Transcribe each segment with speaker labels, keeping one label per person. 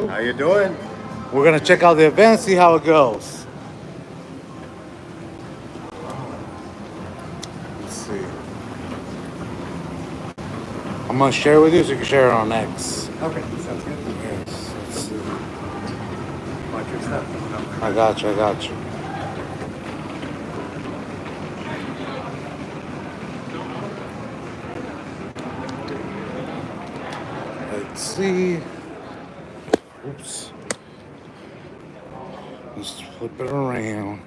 Speaker 1: How you doing?
Speaker 2: We're gonna check out the event, see how it goes. Let's see. I'm gonna share with you so you can share it on X.
Speaker 1: Okay, sounds good.
Speaker 2: Yes. Let's see.
Speaker 1: Watch your step.
Speaker 2: I got you. I got you. Let's see. Oops. Let's flip it around.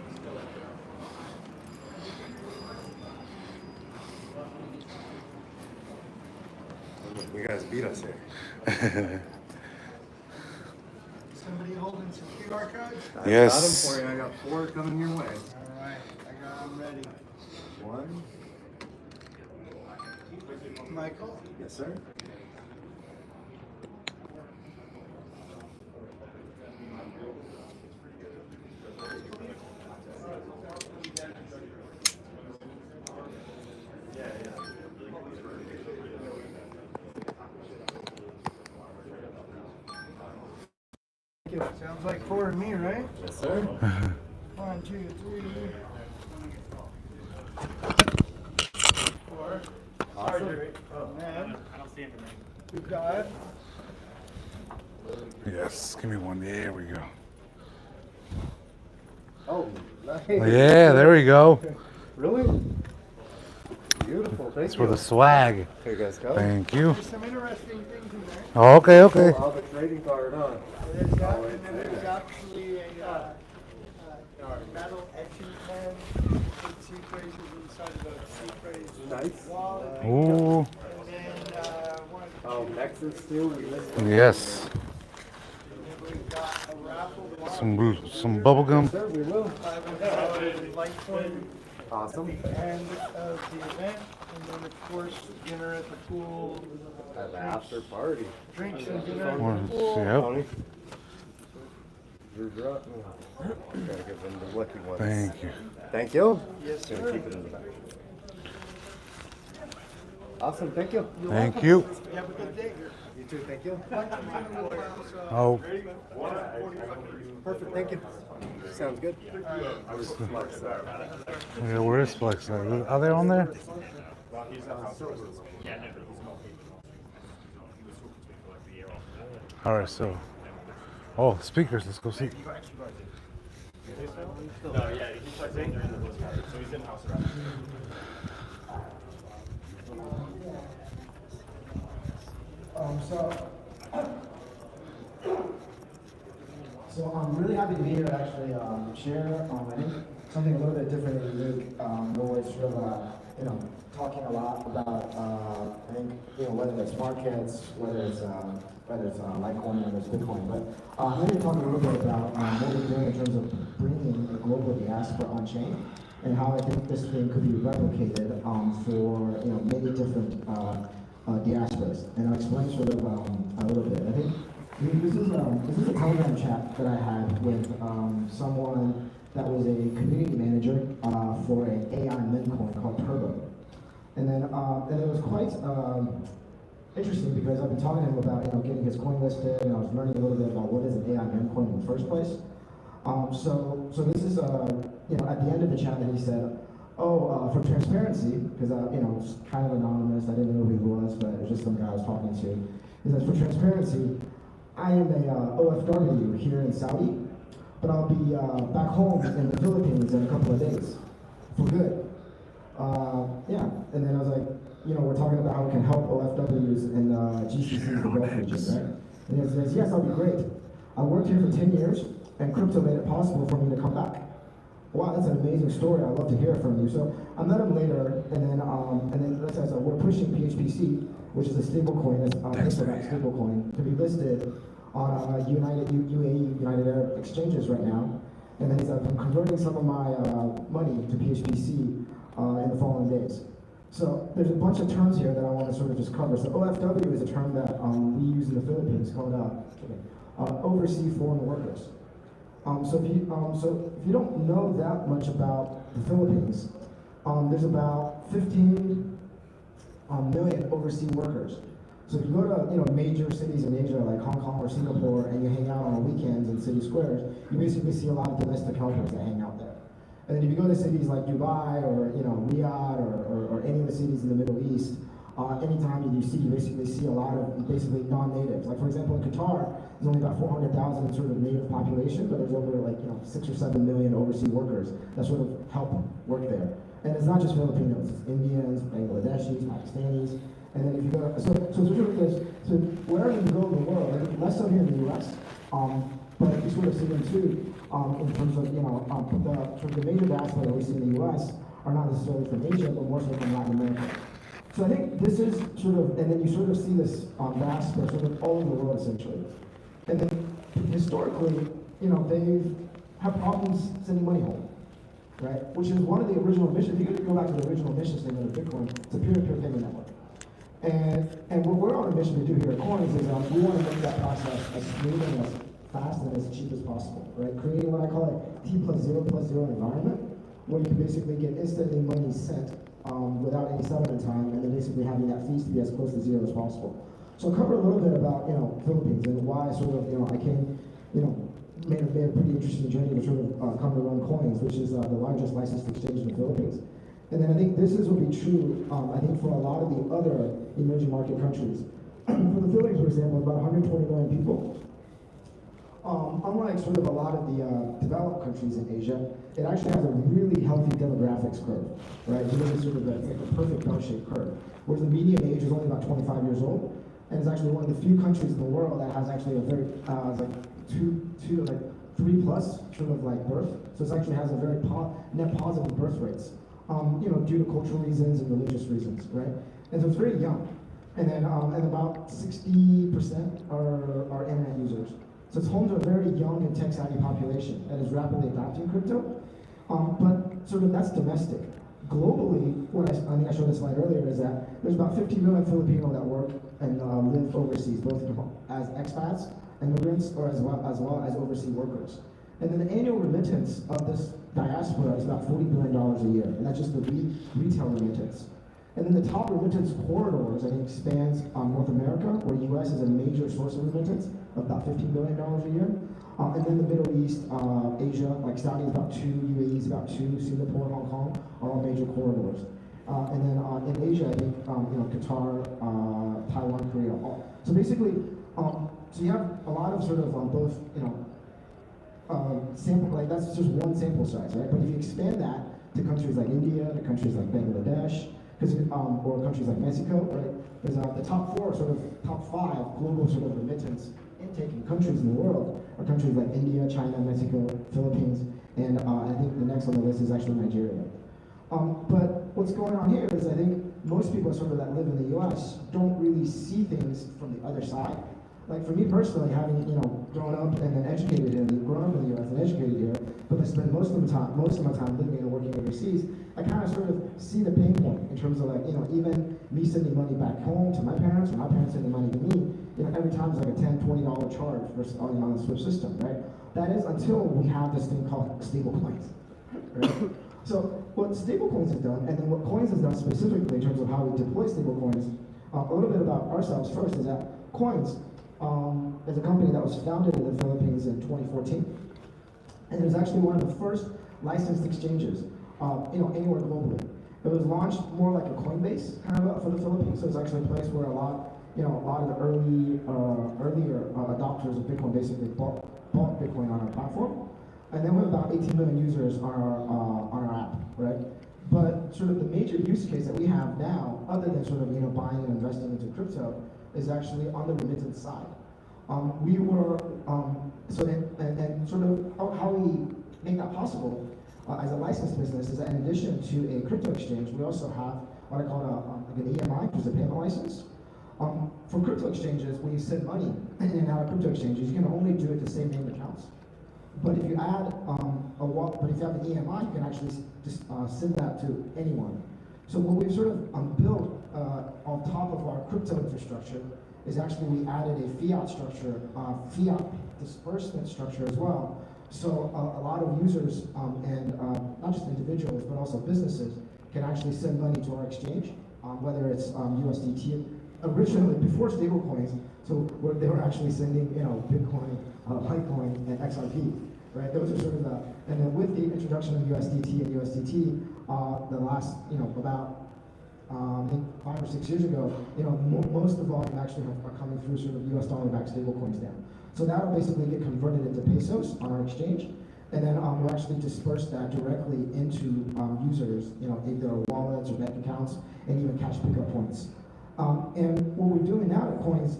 Speaker 1: You guys beat us here.
Speaker 3: Somebody holding some QR codes?
Speaker 2: Yes.
Speaker 1: I got 'em for you. I got 4 coming your way.
Speaker 3: All right, I got them ready.
Speaker 1: 1.
Speaker 3: Michael?
Speaker 1: Yes, sir.
Speaker 3: Sounds like 4 to me, right?
Speaker 1: Yes, sir.
Speaker 3: 1, 2, 3. 4.
Speaker 1: Awesome.
Speaker 3: Man. You got it.
Speaker 2: Yes. Give me one. There we go.
Speaker 1: Oh, nice.
Speaker 2: Yeah. There we go.
Speaker 1: Really? Beautiful. Thank
Speaker 2: That's
Speaker 1: you.
Speaker 2: for the swag.
Speaker 1: Here you guys go.
Speaker 2: Thank you.
Speaker 3: There's some interesting things in there.
Speaker 2: Oh, okay. Okay.
Speaker 1: I'll have a trading card on.
Speaker 3: There's actually a metal etching pen with sea phrases inside of the sea phrase
Speaker 1: Nice.
Speaker 3: wall.
Speaker 2: Ooh.
Speaker 3: And then one.
Speaker 1: Oh, Nexus too. We listed.
Speaker 2: Yes.
Speaker 3: We've got a raffle.
Speaker 2: Some bubble gum.
Speaker 1: Sir, we will.
Speaker 3: Litecoin
Speaker 1: Awesome.
Speaker 3: at the end of the event, and then of course dinner at the pool.
Speaker 1: At the after party.
Speaker 3: Drinks and dinner at
Speaker 2: One,
Speaker 3: the pool.
Speaker 2: yep.
Speaker 1: Tony. You're drunk. Gotta give them the lucky ones.
Speaker 2: Thank you.
Speaker 1: Thank you.
Speaker 3: Yes,
Speaker 1: Gonna
Speaker 3: sir.
Speaker 1: keep it in the back. Awesome. Thank you.
Speaker 2: Thank you.
Speaker 3: You have a good day.
Speaker 1: You too. Thank you.
Speaker 2: Oh,
Speaker 1: Perfect. Thank you. Sounds good. Where's Flex at?
Speaker 2: yeah. Where is Flex? Are they on there? All right. So, oh, speakers. Let's go see.
Speaker 4: So I'm really happy to be here to actually share. I think something a little bit different and unique. We're always sort of, talking a lot about, I think, whether it's markets, whether it's Litecoin, whether it's Bitcoin. But I'm going to talk a little bit about what we're doing in terms of bringing a global diaspora on chain, and how I think this thing could be replicated for many different diasporas. And I'll explain sort of a little bit. I think. This is a Telegram chat that I had with someone that was a community manager for an AI meme coin called Turbo. And then it was quite interesting because I've been talking to him about getting his coin listed, and I was learning a little bit about what is an AI meme coin in the first place. So this is at the end of the chat that he said, for transparency, because it's kind of anonymous, I didn't know who he was, but it was just some guy I was talking to. He says, for transparency, I am a OFW here in Saudi, but I'll be back home in the Philippines in a couple of days, for good. And then I was like, we're talking about how we can help OFWs in GCC, the Gulf region, right? And he says, yes, that'll be great. I worked here for 10 years, and crypto made it possible for me to come back. Wow, that's an amazing story. I'd love to hear from you. So I met him later, and then let's say, we're pushing PHPC, which is a stablecoin, diplomat stablecoin, to be listed on United Arab exchanges right now. And then I'm converting some of my money to PHPC in the following days. So there's a bunch of terms here that I want to sort of just cover. So OFW is a term that we use in the Philippines called overseas foreign workers. So if you don't know that much about the Philippines, there's about 15 million overseas workers. So if you go to major cities in Asia like Hong Kong or Singapore and you hang out on weekends in city squares, you basically see a lot of domestic helpers that hang out there. And then if you go to cities like Dubai or Riyadh or any of the cities in the Middle East, anytime you basically see a lot of basically non-natives. Like for example, in Qatar, there's only about 400,000 sort of native population, but there's over 6 or 7 million overseas workers that sort of help work there. And it's not just Filipinos, it's Indians, Bangladeshis, Pakistanis. And then if you go, so wherever you go in the world, less so here in the U.S., but you sort of see them too in terms of the major diaspora that we see in the U.S. are not necessarily from Asia, but more so from Latin America. So I think this is sort of, and then you sort of see this diaspora sort of all over the world essentially. And then historically, they have problems sending money home, right? Which is one of the original missions. If you go back to the original mission statement of Bitcoin, it's a peer-to-peer payment network. And what we're on a mission to do here at Coins is we want to make that process as smooth and as fast and as cheap as possible, right? Creating what I call a T+0 environment, where you can basically get instantly money sent without any settlement time, and then basically having that fees to be as close to zero as possible. So I'll cover a little bit about Philippines and why sort of I came made a pretty interesting journey to sort of come to run Coins, which is the largest licensed exchange in the Philippines. And then I think this will be true, I think, for a lot of the other emerging market countries. For the Philippines, for example, about 120 million people. Unlike sort of a lot of the developed countries in Asia, it actually has a really healthy demographics curve, right? So this is sort of like a perfect bell-shaped curve, whereas the median age is only about 25 years old, and it's actually one of the few countries in the world that has actually a very, three plus sort of like birth. So it actually has a very net positive birth rates. Due to cultural reasons and religious reasons, right? And so it's very young. And then and about 60% are internet users. So it's home to a very young and tech-savvy population that is rapidly adopting crypto. But sort of that's domestic. Globally, I think I showed this slide earlier, is that there's about 50 million Filipino that work and live overseas, both as expats, immigrants, or as well as overseas workers. And then the annual remittance of this diaspora is about $40 billion a year, and that's just the retail remittance. And then the top remittance corridors, I think, spans North America, where U.S. is a major source of remittance, of about $15 billion a year. And then the Middle East, Asia, like Saudi is about 2, UAE is about 2, Singapore, Hong Kong are all major corridors. And then in Asia, I think, Qatar, Taiwan, Korea, all. So basically, so you have a lot of sort of both, sample, like that's just one sample size, right? But if you expand that to countries like India, to countries like Bangladesh, or countries like Mexico, right? Because the top 5 global sort of remittance intaking countries in the world are countries like India, China, Mexico, Philippines, and I think the next on the list is actually Nigeria. But what's going on here is I think most people sort of that live in the U.S. don't really see things from the other side. Like for me personally, having grown up and then educated here, grown up in the U.S. and educated here, but I spend most of my time living and working overseas, I kind of sort of see the pain point in terms of like even me sending money back home to my parents, or my parents sending money to me. Every time it's like a $10, $20 charge versus on the Swift system, right? That is until we have this thing called stable coins, right? So what stable coins has done, and then what Coins has done specifically in terms of how we deploy stable coins, a little bit about ourselves first is that Coins is a company that was founded in the Philippines in 2014, and it was actually one of the first licensed exchanges, anywhere globally. It was launched more like a Coinbase kind of for the Philippines, so it's actually a place where a lot of the earlier adopters of Bitcoin basically bought Bitcoin on our platform, and then we have about 18 million users on our app, right? But sort of the major use case that we have now, other than sort of buying and investing into crypto, is actually on the remittance side. We were and sort of how we make that possible as a licensed business is that in addition to a crypto exchange, we also have what I call an EMI, which is a payment license. For crypto exchanges, when you send money in and out of crypto exchanges, you can only do it to same name accounts. But if you add if you have an EMI, you can actually just send that to anyone. So what we've sort of built on top of our crypto infrastructure is actually we added a fiat structure, fiat disbursement structure as well. So a lot of users and not just individuals but also businesses can actually send money to our exchange, whether it's USDT originally, before stablecoins, so where they were actually sending, Bitcoin, Litecoin, and XRP, right? Those are sort of and then with the introduction of USDT and USDT, the last, about I think 5 or 6 years ago, most of the volume actually are coming through sort of US dollar-backed stablecoins now. So that'll basically get converted into pesos on our exchange, and then we'll actually disperse that directly into users, if there are wallets or bank accounts, and even cash pickup points. And what we're doing now at Coins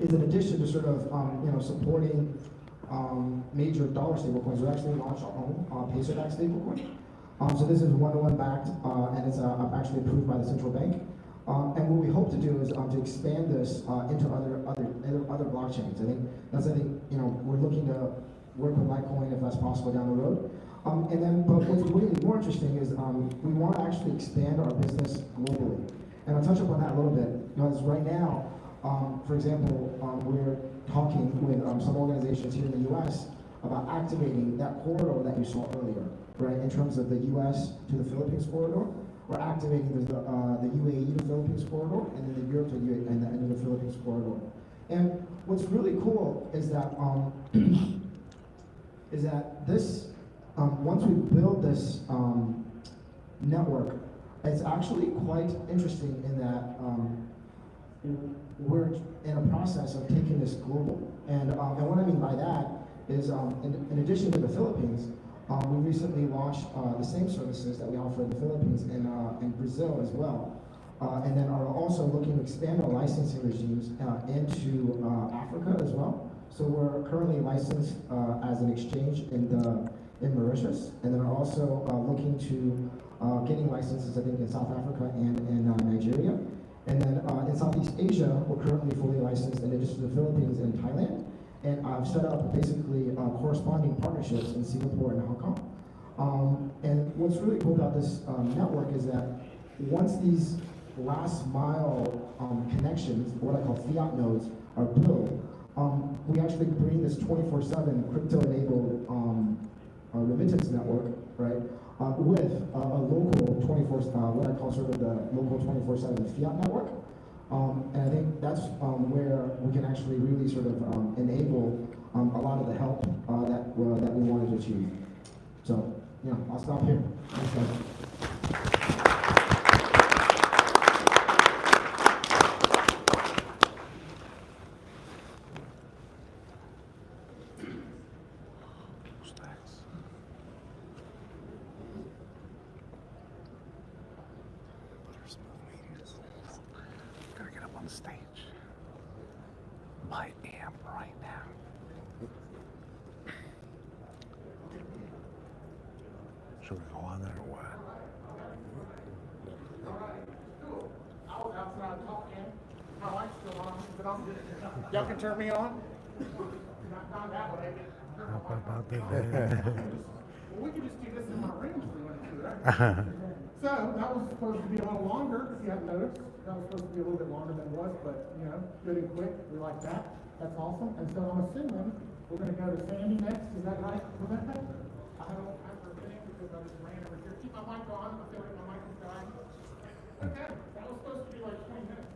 Speaker 4: is in addition to sort of supporting major dollar stablecoins, we actually launched our own peso-backed stablecoin. So this is one-to-one backed, and it's actually approved by the central bank. And what we hope to do is to expand this into other blockchains. I think we're looking to work with Litecoin if that's possible down the road. But what's really more interesting is we want to actually expand our business globally. And I'll touch upon that a little bit. Because right now, for example, we're talking with some organizations here in the U.S. about activating that corridor that you saw earlier, right? In terms of the U.S. to the Philippines corridor. We're activating the UAE to Philippines corridor, and then the Europe to the Philippines corridor. And what's really cool is that this once we build this network, it's actually quite interesting in that we're in a process of taking this global. And what I mean by that is, in addition to the Philippines, we recently launched the same services that we offer in the Philippines in Brazil as well. And then are also looking to expand our licensing regimes into Africa as well. So we're currently licensed as an exchange in Mauritius, and then are also looking to getting licenses, I think, in South Africa and in Nigeria. And then in Southeast Asia, we're currently fully licensed in addition to the Philippines and Thailand. And I've set up basically corresponding partnerships in Singapore and Hong Kong. And what's really cool about this network is that once these last mile connections, what I call fiat nodes, are built, we actually bring this 24/7 crypto-enabled remittance network, right, with a local 24, what I call sort of the local 24/7 fiat network. And I think that's where we can actually really sort of enable a lot of the help that we wanted to achieve. So, I'll stop here. Thanks, guys.
Speaker 2: On stage. My amp right now. Should we go on there or what?
Speaker 5: I was outside talking. My light's still on. Is it on? Y'all can turn me on? Not that way.
Speaker 2: How about that?
Speaker 5: Well, we could just do this in my room if we wanted to, right? So that was supposed to be a little longer, if you haven't noticed. That was supposed to be a little bit longer than it was, but good and quick. We like that. That's awesome. And so I'm assuming we're going to go to Sandy next. Is that right, Rebecca? I don't have her name because I just ran over here. Keep my mic on. I feel like my mic is dying. Okay, that was supposed to be like 20 minutes.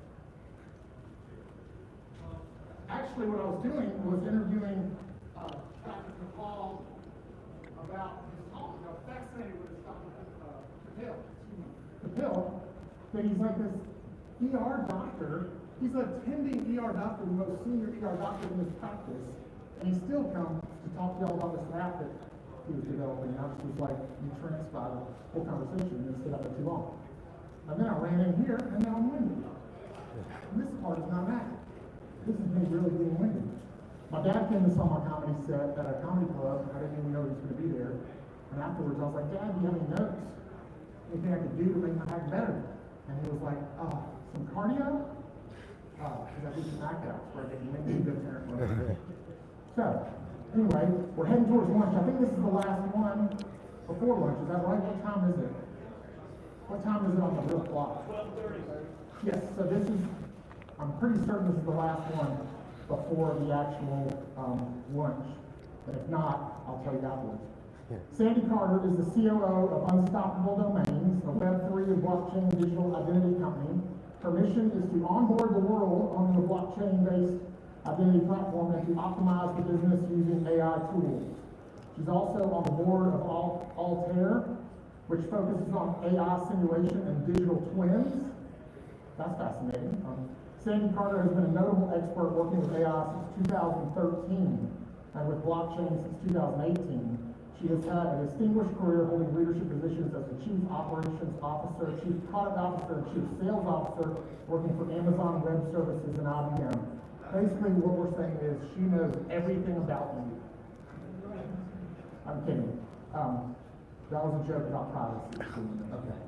Speaker 5: Actually, what I was doing was interviewing Dr. McCall about his talk. I was fascinated with his talk. Capel, that he's like this ER doctor. He's attending ER doctor, the most senior ER doctor in his practice, and he still comes to talk to y'all about this app that he was developing. And I just was like entranced by the whole conversation and stayed up there too long. And then I ran in here, and now I'm winded. And this part is not that. This is me really being winded. My dad came and saw my comedy set at a comedy club. I didn't even know he was going to be there. And afterwards, I was like, Dad, do you have any notes? Anything I could do to make my act better? And he was like, some cardio? Because I did some act outs where I didn't make me a good parent. So, anyway, we're heading towards lunch. I think this is the last one before lunch. Is that right? What time is it? What time is it on the real clock? 12:30. Yes, so this is, I'm pretty certain this is the last one before the actual lunch. But if not, I'll tell you afterwards. Sandy Carter is the COO of Unstoppable Domains, a Web3 and blockchain digital identity company Her mission is to onboard the world onto a blockchain-based identity platform and to optimize the business using AI tools. She's also on the board of Altair, which focuses on AI simulation and digital twins. That's fascinating. Sandy Carter has been a notable expert working with AI since 2013 and with blockchain since 2018. She has had a distinguished career holding leadership positions as the Chief Operations Officer, Chief Product Officer, and Chief Sales Officer, working for Amazon Web Services and IBM. Basically, what we're saying is she knows everything about you. I'm kidding. That was a joke about privacy. Okay.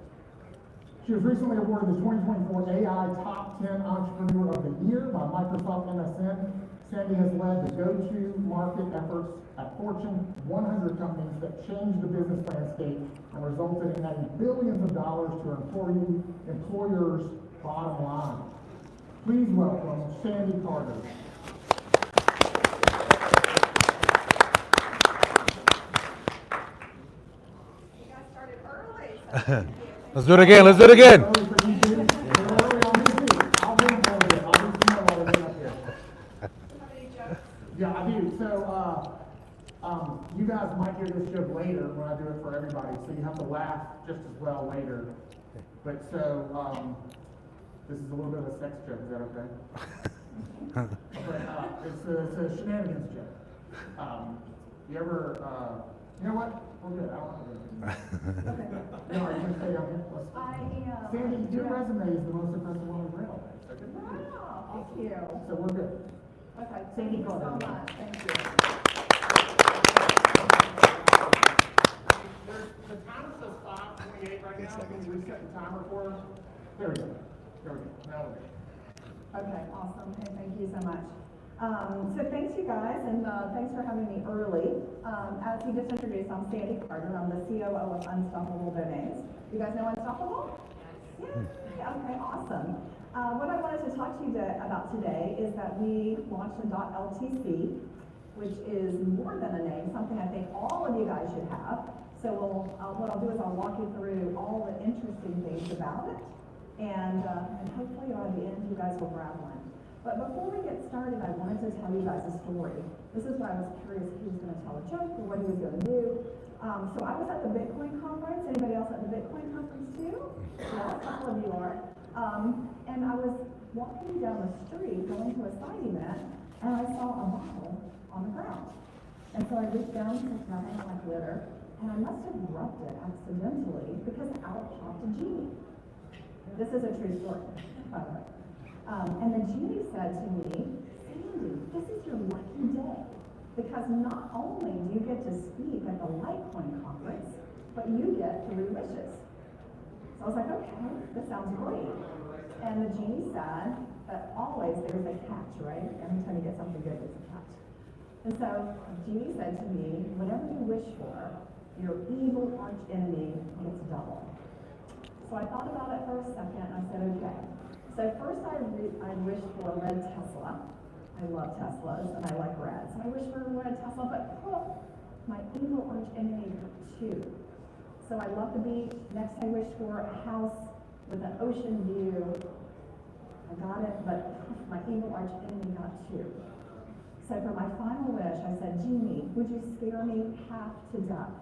Speaker 5: She was recently awarded the 2024 AI Top 10 Entrepreneur of the Year by Microsoft MSN. Sandy has led the go-to-market efforts at Fortune 100 companies that changed the business landscape and resulted in adding billions of dollars to her employers' bottom line. Please welcome Sandy Carter.
Speaker 6: You guys started early.
Speaker 2: Let's do it again. Let's do it again.
Speaker 5: Yeah, I do. So, you guys might hear this joke later when I do it for everybody, so you have to laugh just as well later. But so, this is a little bit of a sex joke. Is that okay? But it's a shenanigans joke. You ever, you know what? We're good. I don't want to do it. No, are you going to stay down here? Sandy, your resume is the most impressive one we've read all day. So good.
Speaker 6: Wow, thank you.
Speaker 5: So we're good.
Speaker 6: Okay, thank you so much. Thank you.
Speaker 5: The timer says 5:28 right now. Can you reset the timer for us? There we go. There we go. Now we're good.
Speaker 6: Okay, awesome. Okay, thank you so much. So thanks you guys, and thanks for having me early. As he just introduced, I'm Sandy Carter. I'm the COO of Unstoppable Domains. You guys know Unstoppable? Yeah. Okay, awesome. What I wanted to talk to you about today is that we launched a .ltc, which is more than a name, something I think all of you guys should have. So what I'll do is I'll walk you through all the interesting things about it, and hopefully by the end you guys will grab one. But before we get started, I wanted to tell you guys a story. This is why I was curious if he was going to tell a joke or what he was going to do. So I was at the Bitcoin conference. Anybody else at the Bitcoin conference too? Yeah, a couple of you are. And I was walking down the street going to a side event, and I saw a bottle on the ground. And so I reached down to grab it like litter, and I must have rubbed it accidentally because out popped a genie. This is a true story, by the way. And the genie said to me, Sandy, this is your lucky day, because not only do you get to speak at the Litecoin conference, but you get 3 wishes. So I was like, okay, this sounds great. And the genie said that always there's a catch, right? Every time you get something good, there's a catch. And so the genie said to me, whatever you wish for, your evil arch enemy gets double. So I thought about it for a second, and I said, okay. So first I wished for a red Tesla. I love Teslas, and I like red. So I wished for a red Tesla, but my evil arch enemy got 2. So I love the beach. Next I wished for a house with an ocean view. I got it, but my evil arch enemy got 2. So for my final wish, I said, Genie, would you scare me half to death?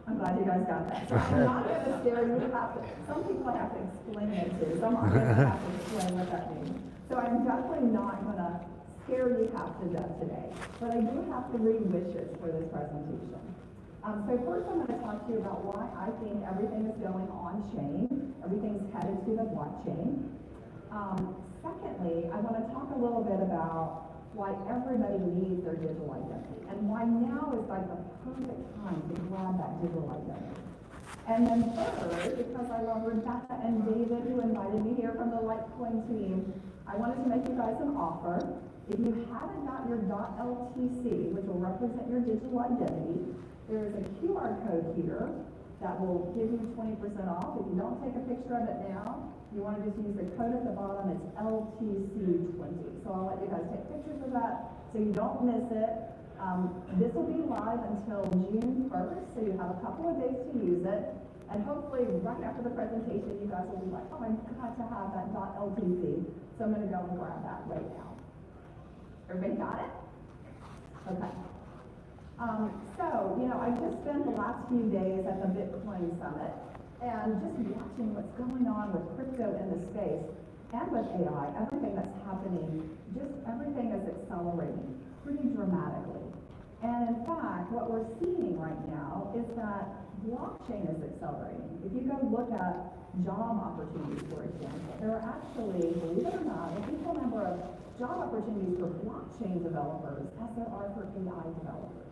Speaker 6: I'm glad you guys got that. So I'm not going to scare you half to. Some people I have to explain it to. Some I'm going to have to explain what that means. So I'm definitely not going to scare you half to death today. But I do have 3 wishes for this presentation. So first I'm going to talk to you about why I think everything is going on-chain. Everything's headed to the blockchain. Secondly, I want to talk a little bit about why everybody needs their digital identity and why now is like the perfect time to grab that digital identity. And then third, because I love Rebecca and David who invited me here from the Litecoin team, I wanted to make you guys an offer. If you haven't got your .ltc, which will represent your digital identity, there is a QR code here that will give you 20% off. If you don't take a picture of it now, you want to just use the code at the bottom. It's LTC20. So I'll let you guys take pictures of that so you don't miss it. This will be live until June 1st, so you have a couple of days to use it. And hopefully, right after the presentation, you guys will be like, oh, I got to have that .ltc. So I'm going to go and grab that right now. Everybody got it? Okay. So, I just spent the last few days at the Bitcoin Summit and just watching what's going on with crypto in the space and with AI, everything that's happening, just everything is accelerating pretty dramatically. And in fact, what we're seeing right now is that blockchain is accelerating. If you go look at job opportunities, for example, there are actually, believe it or not, an equal number of job opportunities for blockchain developers as there are for AI developers.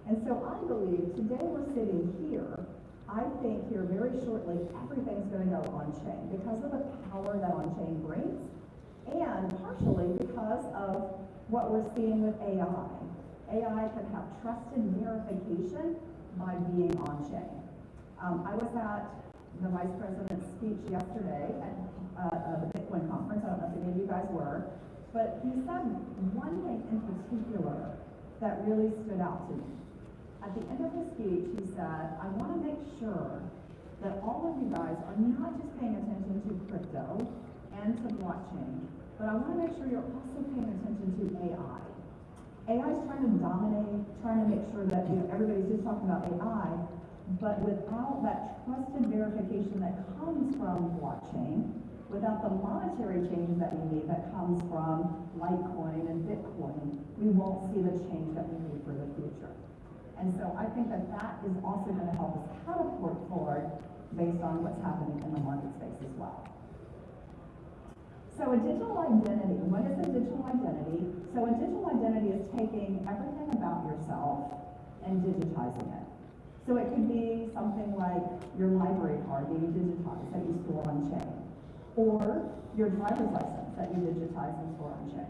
Speaker 6: And so I believe today we're sitting here, I think here very shortly, everything's going to go on-chain because of the power that on-chain brings, and partially because of what we're seeing with AI. AI can have trusted verification by being on-chain. I was at the Vice President's speech yesterday at the Bitcoin conference. I don't know if any of you guys were, but he said one thing in particular that really stood out to me. At the end of his speech, he said, I want to make sure that all of you guys are not just paying attention to crypto and to blockchain, but I want to make sure you're also paying attention to AI. AI is trying to dominate, trying to make sure that everybody's just talking about AI, but without that trusted verification that comes from blockchain, without the monetary changes that we need that comes from Litecoin and Bitcoin, we won't see the change that we need for the future. And so I think that that is also going to help us catapult forward based on what's happening in the market space as well. So a digital identity, what is a digital identity? So a digital identity is taking everything about yourself and digitizing it. So it could be something like your library card being digitized that you store on chain, or your driver's license that you digitize and store on chain.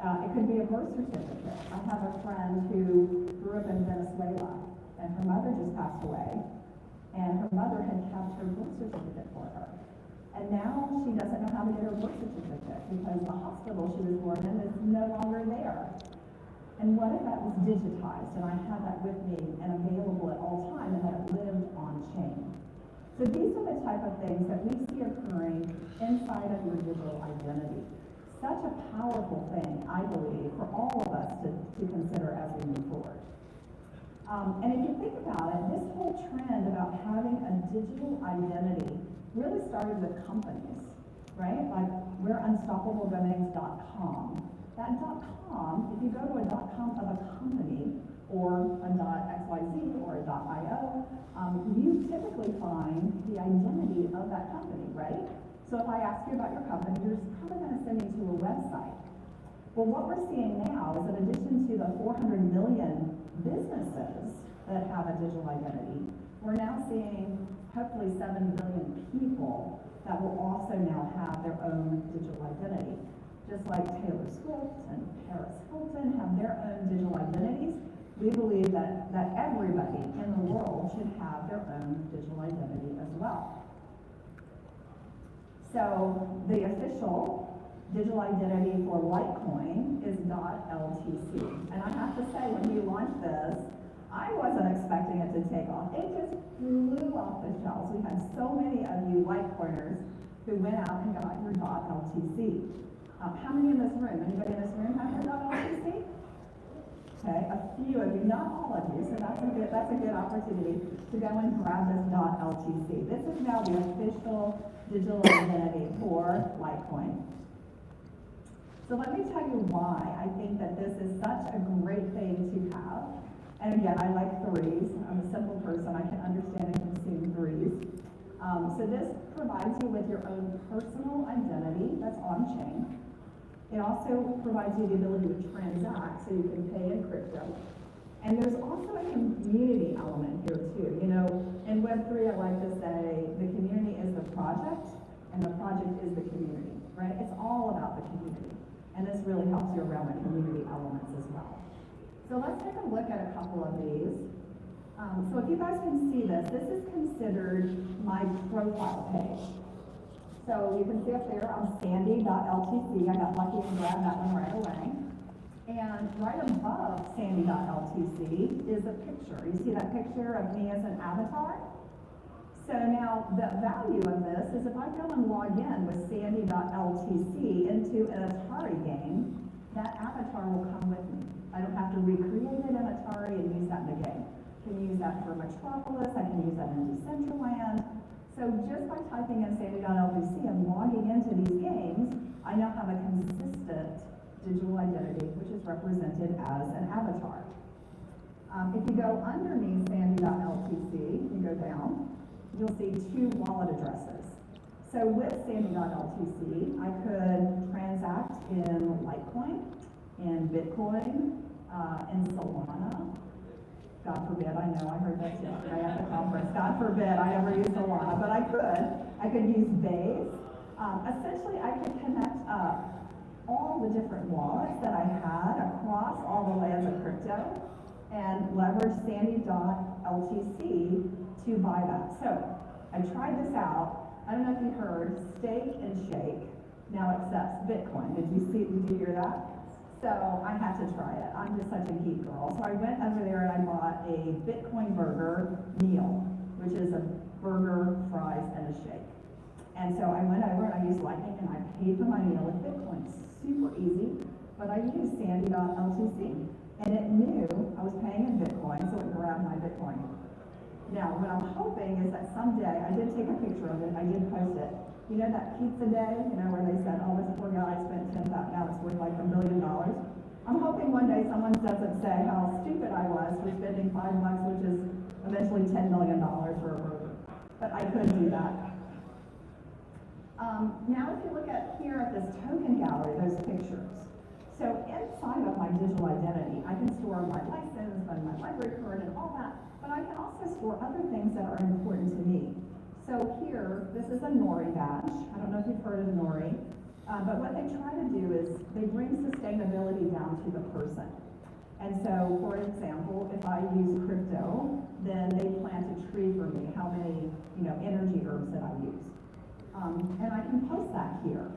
Speaker 6: It could be a birth certificate. I have a friend who grew up in Venezuela, and her mother just passed away, and her mother had kept her birth certificate for her. And now she doesn't know how to get her birth certificate because the hospital she was born in is no longer there. And what if that was digitized and I had that with me and available at all times and that it lived on chain? So these are the type of things that we see occurring inside of your digital identity. Such a powerful thing, I believe, for all of us to consider as we move forward. And if you think about it, this whole trend about having a digital identity really started with companies, right? Like we're unstoppabledomains.com. That .com, if you go to a .com of a company or a .xyz or a .io, you typically find the identity of that company, right? So if I ask you about your company, you're probably going to send me to a website. Well, what we're seeing now is in addition to the 400 million businesses that have a digital identity, we're now seeing hopefully 7 billion people that will also now have their own digital identity. Just like Taylor Swift and Paris Hilton have their own digital identities, we believe that everybody in the world should have their own digital identity as well. So the official digital identity for Litecoin is .ltc. And I have to say, when you launched this, I wasn't expecting it to take off. It just flew off the shelves. We had so many of you Litecoiners who went out and got your .ltc. How many in this room? Anybody in this room have your .ltc? Okay, a few of you, not all of you, so that's a good opportunity to go and grab this .ltc. This is now the official digital identity for Litecoin. So let me tell you why I think that this is such a great thing to have. And again, I like threes. I'm a simple person. I can understand and consume threes. So this provides you with your own personal identity that's on-chain. It also provides you the ability to transact, so you can pay in crypto. And there's also a community element here too. In Web3, I like to say the community is the project, and the project is the community, right? It's all about the community. And this really helps you around the community elements as well. So let's take a look at a couple of these. So if you guys can see this is considered my profile page. So you can see up there, I'm sandy.ltc. I got lucky and grabbed that one right away. And right above sandy.ltc is a picture. You see that picture of me as an avatar? So now the value of this is if I go and log in with sandy.ltc into an Atari game, that avatar will come with me. I don't have to recreate it in Atari and use that in the game. I can use that for Metropolis, I can use that in Decentraland. So just by typing in sandy.ltc and logging into these games, I now have a consistent digital identity, which is represented as an avatar. If you go underneath sandy.ltc, you go down, you'll see two wallet addresses. So with sandy.ltc, I could transact in Litecoin, in Bitcoin, in Solana. God forbid, I know, I heard that yesterday at the conference. God forbid, I ever use Solana, but I could. I could use Base. Essentially, I could connect up all the different wallets that I had across all the lands of crypto and leverage sandy.ltc to buy that. So I tried this out. I don't know if you heard, Stake and Shake now accepts Bitcoin. Did you hear that? So I had to try it. I'm just such a geek girl. So I went over there and I bought a Bitcoin burger meal, which is a burger, fries, and a shake. And so I went over and I used Lightning and I paid for my meal with Bitcoin. Super easy, but I used sandy.ltc and it knew I was paying in Bitcoin, so it grabbed my Bitcoin. Now, what I'm hoping is that someday, I did take a picture of it, I did post it. You know that pizza day, where they said, oh, this poor guy spent $10,000, now it's worth like $1 billion. I'm hoping one day someone doesn't say how stupid I was for spending $5, which is eventually $10 million for a burger. But I could do that. Now if you look at here at this token gallery, those pictures. So inside of my digital identity, I can store my license and my library card and all that, but I can also store other things that are important to me. So here, this is a Nori badge. I don't know if you've heard of Nori, but what they try to do is they bring sustainability down to the person. And so, for example, if I use crypto, then they plant a tree for me, how many energy herbs that I use. And I can post that here.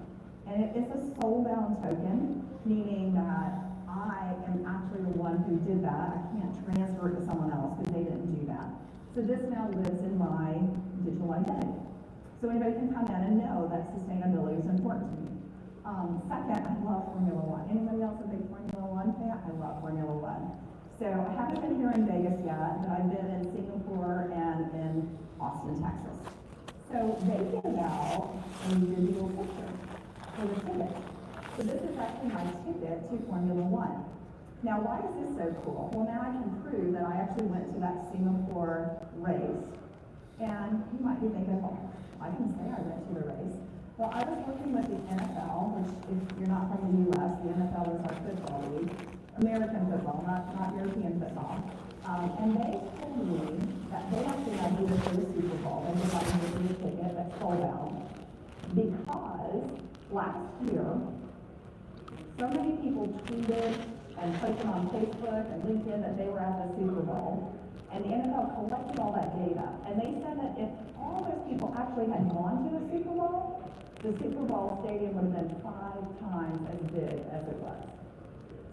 Speaker 6: And it's a soul-bound token, meaning that I am actually the one who did that. I can't transfer it to someone else because they didn't do that. So this now lives in my digital identity. So anybody can come in and know that sustainability is important to me. Second, I love Formula One. Anybody else a big Formula One fan? I love Formula One. So I haven't been here in Vegas yet, but I've been in Singapore and in Austin, Texas. So they give out a digital picture for the ticket. So this is actually my ticket to Formula One. Now, why is this so cool? Well, now I can prove that I actually went to that Singapore race. And you might be thinking, well, I can say I went to the race. Well, I was working with the NFL, which if you're not from the U.S., the NFL is our football league, American football, not European football. And they told me that they actually had me for the Super Bowl. They provided me with a ticket that's sold out. Because last year, so many people tweeted and posted on Facebook and LinkedIn that they were at the Super Bowl. And the NFL collected all that data. And they said that if all those people actually had gone to the Super Bowl stadium would have been 5 times as big as it was.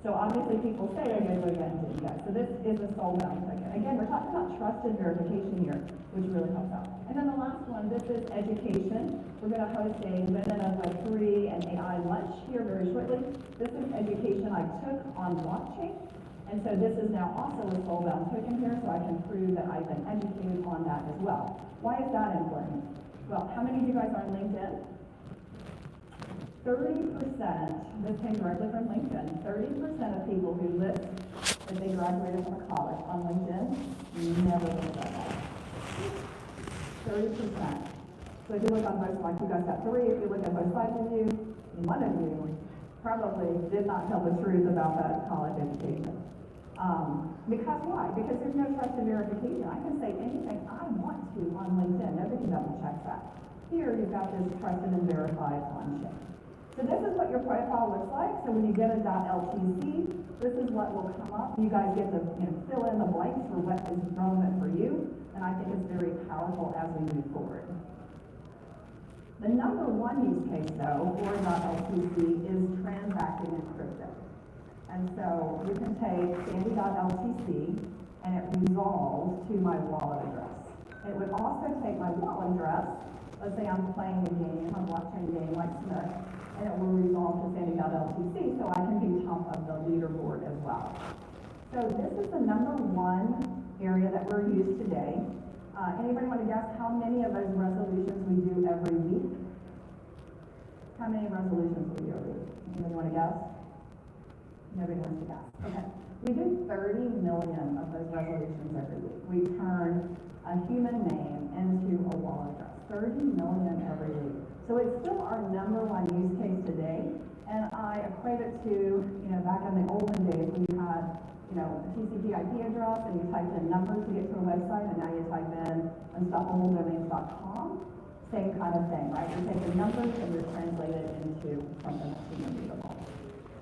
Speaker 6: So obviously people say they're going to go again and didn't go. So this is a sold-out ticket. Again, we're talking about trust and verification here, which really helps out. And then the last one, this is education. We're going to host a Women of Web3 and AI lunch here very shortly. This is education I took on blockchain. And so this is now also a soul-bound token here, so I can prove that I've been educated on that as well. Why is that important? Well, how many of you guys are on LinkedIn? 30%, this came directly from LinkedIn, 30% of people who list that they graduated from college on LinkedIn never looked at that. 30%. So if you look on both sides, you guys got 3. If you look at both sides of you, one of you probably did not tell the truth about that college education. Because why? Because there's no trust and verification. I can say anything I want to on LinkedIn. Nobody double checks that. Here you've got this trusted and verified on chain. So this is what your profile looks like. So when you get a .ltc, this is what will come up. You guys get to fill in the blanks for what is relevant for you. And I think it's very powerful as we move forward. The number one use case, though, for .ltc is transacting in crypto. And so you can take sandy.ltc and it resolves to my wallet address. It would also take my wallet address. Let's say I'm playing a game, a blockchain game like Smith, and it will resolve to Sandy.LTC, so I can be top of the leaderboard as well. So this is the number one area that we're used today. Anybody want to guess how many of those resolutions we do every week? How many resolutions we do every week? Anybody want to guess? Nobody wants to guess. Okay. We do 30 million of those resolutions every week. We turn a human name into a wallet address. 30 million every week. So it's still our number one use case today. And I equate it to, back in the olden days when you had, a TCP IP address and you typed in numbers to get to a website, and now you type in unstoppabledomains.com. Same kind of thing, right? You're taking numbers and you're translating it into something that's human readable.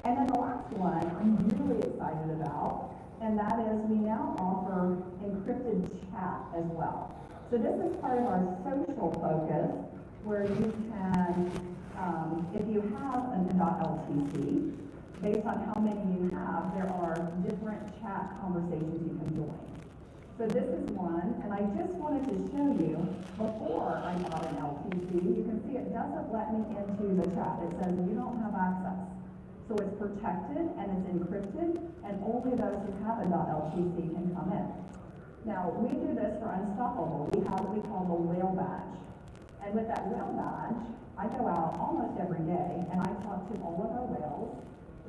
Speaker 6: And then the last one I'm really excited about, and that is we now offer encrypted chat as well. So this is part of our social focus, where you can, if you have an .LTC, based on how many you have, there are different chat conversations you can join. So this is one, and I just wanted to show you, before I got an LTC, you can see it doesn't let me into the chat. It says you don't have access. So it's protected and it's encrypted, and only those who have a .LTC can come in. Now, we do this for Unstoppable. We have what we call the whale badge. And with that whale badge, I go out almost every day and I talk to all of our whales.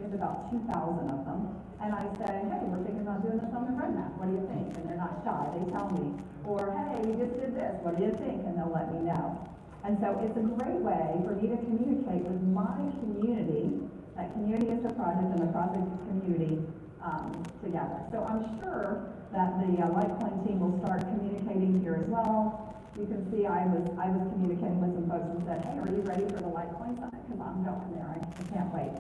Speaker 6: We have about 2,000 of them. And I say, hey, we're thinking about doing this on the roadmap. What do you think? And they're not shy. They tell me. Or, hey, we just did this. What do you think? And they'll let me know. And so it's a great way for me to communicate with my community. That community is the project, and the project is community together. So I'm sure that the Litecoin team will start communicating here as well. You can see I was communicating with some folks and said, hey, are you ready for the Litecoin Summit? Because I'm going there. I can't wait.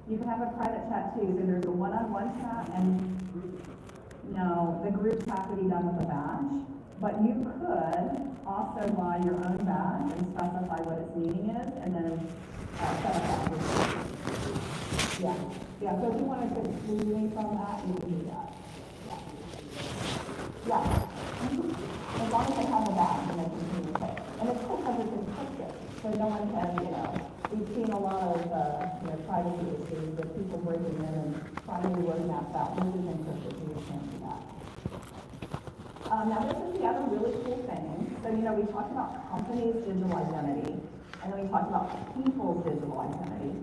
Speaker 6: You can have a private chat too. So there's a one-on-one chat, and no, the groups have to be done with a badge. But you could also buy your own badge and specify what its meaning is, and then set up that group. Yeah. So if you wanted to exclude me from that, you can do that. Yeah. As long as they have a badge and they can communicate. And it's cool because it's encrypted, so no one can, we've seen a lot of, privacy issues with people breaking in and trying to work maps out. This is encrypted, so you can't do that. Now this is the other really cool thing. So, we talked about companies' digital identity, and then we talked about people's digital identity.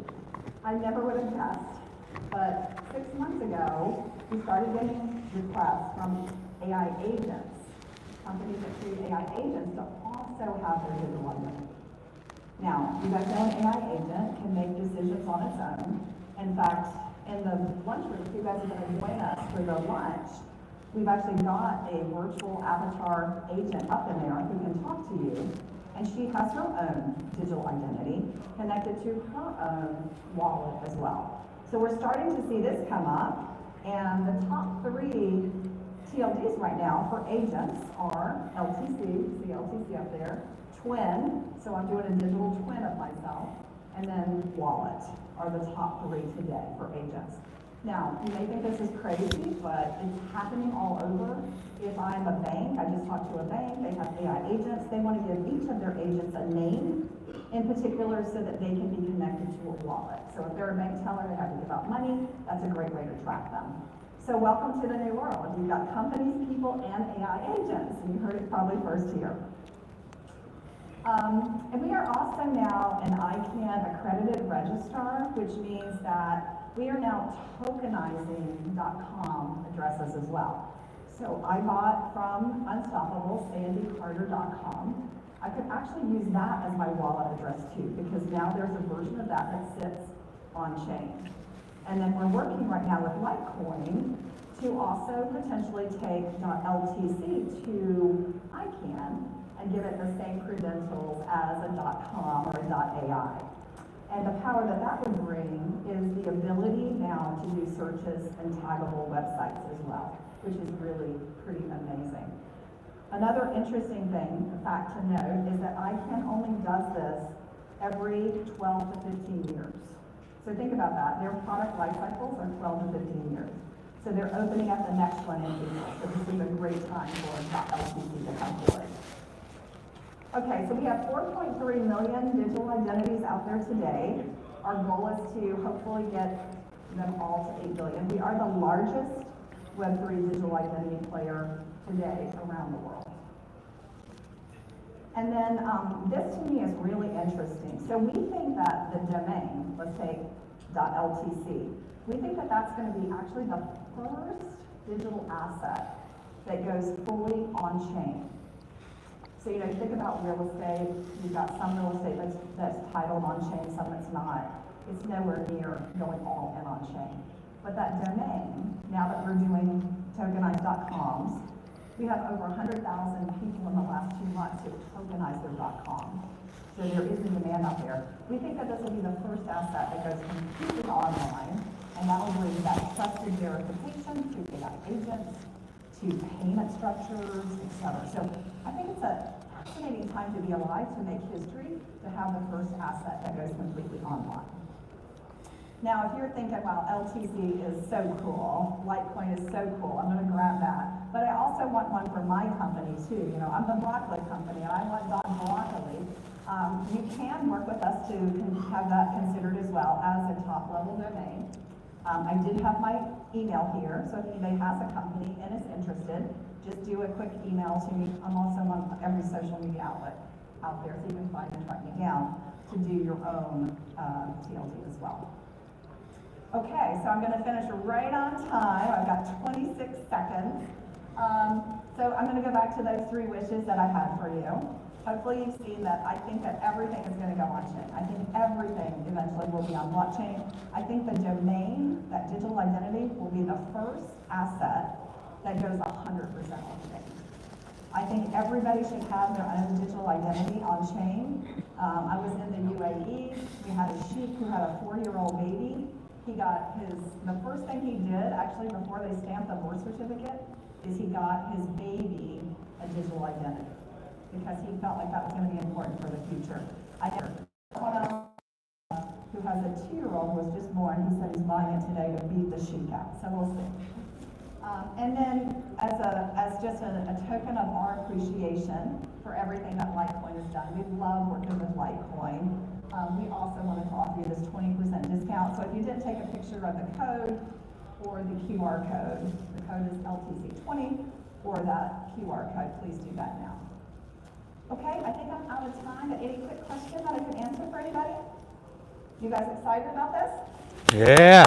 Speaker 6: I never would have guessed, but 6 months ago, we started getting requests from AI agents, companies that create AI agents, to also have their digital identity. Now, you guys know an AI agent can make decisions on its own. In fact, in the lunchroom, if you guys are going to join us for the lunch, we've actually got a virtual avatar agent up in there who can talk to you, and she has her own digital identity connected to her own wallet as well. So we're starting to see this come up, and the top 3 TLDs right now for agents are LTC, see LTC up there, Twin, so I'm doing a digital twin of myself, and then wallet are the top 3 today for agents. Now, you may think this is crazy, but it's happening all over. If I'm a bank, I just talked to a bank, they have AI agents, they want to give each of their agents a name in particular so that they can be connected to a wallet. So if they're a bank teller, they have to give out money, that's a great way to track them. So welcome to the new world. You've got companies, people, and AI agents, and you heard it probably first here. And we are also now an ICANN accredited registrar, which means that we are now tokenizing .com addresses as well. So I bought from Unstoppable, sandycarter.com. I could actually use that as my wallet address too, because now there's a version of that that sits on chain. And then we're working right now with Litecoin to also potentially take .LTC to ICANN and give it the same credentials as a .com or a .ai. And the power that that would bring is the ability now to do searches and taggable websites as well, which is really pretty amazing. Another interesting thing, a fact to note, is that ICANN only does this every 12 to 15 years. So think about that. Their product life cycles are 12 to 15 years. So they're opening up the next one in April. So this is a great time for .ltc to come forward. Okay, so we have 4.3 million digital identities out there today. Our goal is to hopefully get them all to 8 billion. We are the largest Web3 digital identity player today around the world. And then this to me is really interesting. So we think that the domain, let's say .ltc, we think that that's going to be actually the first digital asset that goes fully on-chain. So, you know, you think about real estate, you've got some real estate that's titled on-chain, some that's not. It's nowhere near going all in on-chain. But that domain, now that we're doing tokenized.coms, we have over 100,000 people in the last 2 months who tokenize their .com. So there is a demand out there. We think that this will be the first asset that goes completely online, and that will bring that trusted verification to AI agents, to payment structures, etc. So I think it's a fascinating time to be alive, to make history, to have the first asset that goes completely online. Now, if you're thinking, wow, LTC is so cool, Litecoin is so cool, I'm gonna grab that. But I also want one for my company too. You know, I'm the broccoli company and I want Don Broccoli. You can work with us to have that considered as well as a top level domain. I did have my email here, so if anybody has a company and is interested, just do a quick email to me. I'm also on every social media outlet out there, so you can find and track me down to do your own TLD as well. Okay, so I'm going to finish right on time. I've got 26 seconds. So I'm going to go back to those 3 wishes that I had for you. Hopefully you've seen that I think that everything is going to go on-chain. I think everything eventually will be on blockchain. I think the domain, that digital identity, will be the first asset that goes 100% on-chain. I think everybody should have their own digital identity on-chain. I was in the UAE. We had a sheik who had a 4-year-old baby. He got the first thing he did, actually, before they stamped the birth certificate, is he got his baby a digital identity because he felt like that was going to be important for the future. I know someone else who has a 2-year-old was just born. He said he's buying it today to beat the sheik out. So we'll see. And then, as just a token of our appreciation for everything that Litecoin has done, we love working with Litecoin. We also wanted to offer you this 20% discount. So if you didn't take a picture of the code or the QR code, the code is LTC20, or that QR code, please do that now. Okay, I think I'm out of time, but any quick question that I can answer for anybody? You guys excited about this?
Speaker 2: Yeah.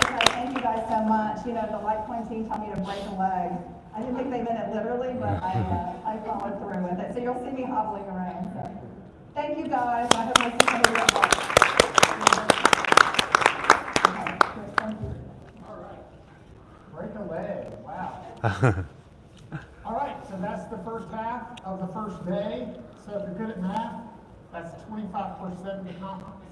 Speaker 6: Okay, thank you guys so much. You know, the Litecoin team told me to break a leg. I didn't think they meant it literally, but I followed through with it. So you'll see me hobbling around. So. Thank you guys. I hope I see somebody else. Okay, good, thank you.
Speaker 5: All right. Break a leg. Wow. All right, so that's the first half of the first day. So if you're good at math, that's 25% of the conference.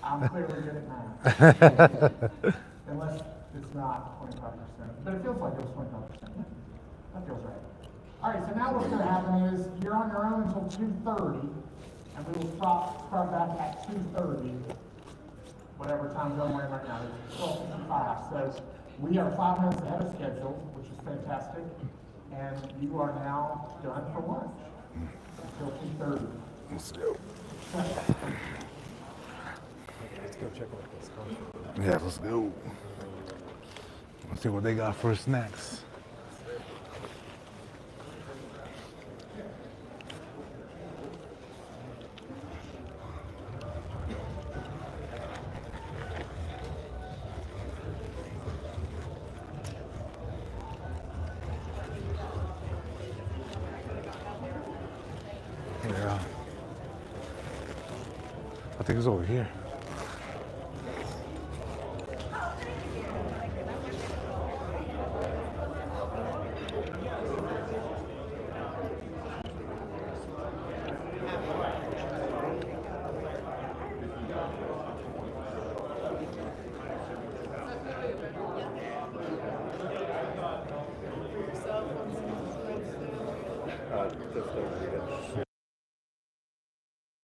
Speaker 5: I'm clearly good at math. Unless it's not 25%. But it feels like it was 25%. That feels right. All right, so now what's going to happen is you're on your own until 2:30, and we will start back at 2:30, whatever time zone we're in right now. It's 12:55. So we are 5 minutes ahead of schedule, which is fantastic. And you are now done for lunch until 2:30.
Speaker 2: Let's go.
Speaker 1: Let's go check out this conference.
Speaker 2: Yeah, let's go. Let's see what they got for snacks. Yeah. I think it's over here.
Speaker 1: Just over here.